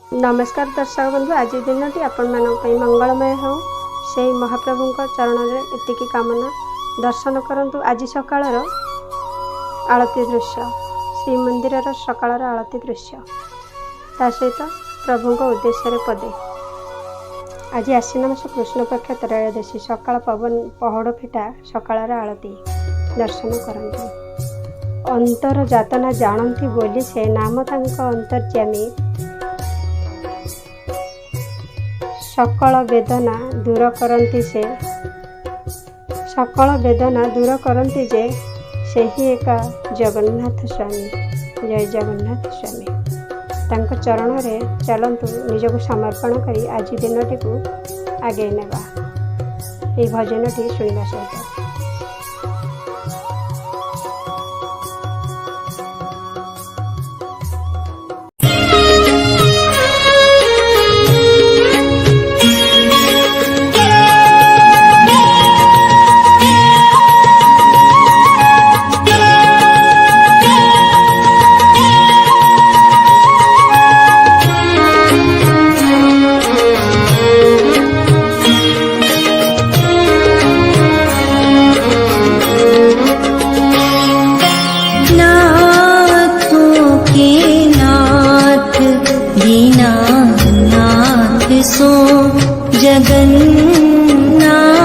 नमस्कार दर्शक बंधु, आज दिनटी आपण मंगलमय हो से महाप्रभु चरण में एतिकी कामना। दर्शन करंतु आज सकाळ आलती दृश्य, श्रीमंदिर सकाळ आलती दृश्य, ता सहित प्रभु उद्देश्य पदे। आज आश्विन मास कृष्ण पक्ष त्रयोदशी सकाळ पवन पहड़ फिटा सकाळ आलती दर्शन करंतु। अंतर जातना जानती बोली से नाम तांक अंतर्यामी, सकल वेदना दूर करती से सकल वेदना दूर करती जे सेही एका जगन्नाथ स्वामी। जय जगन्नाथ स्वामी। तांक चरण रे चलंतु निजको समर्पण करी आज दिनटी को आगे नेबा। ए भजनटी सुनिबा सहित दीनानाथ सो जगन्नाथ।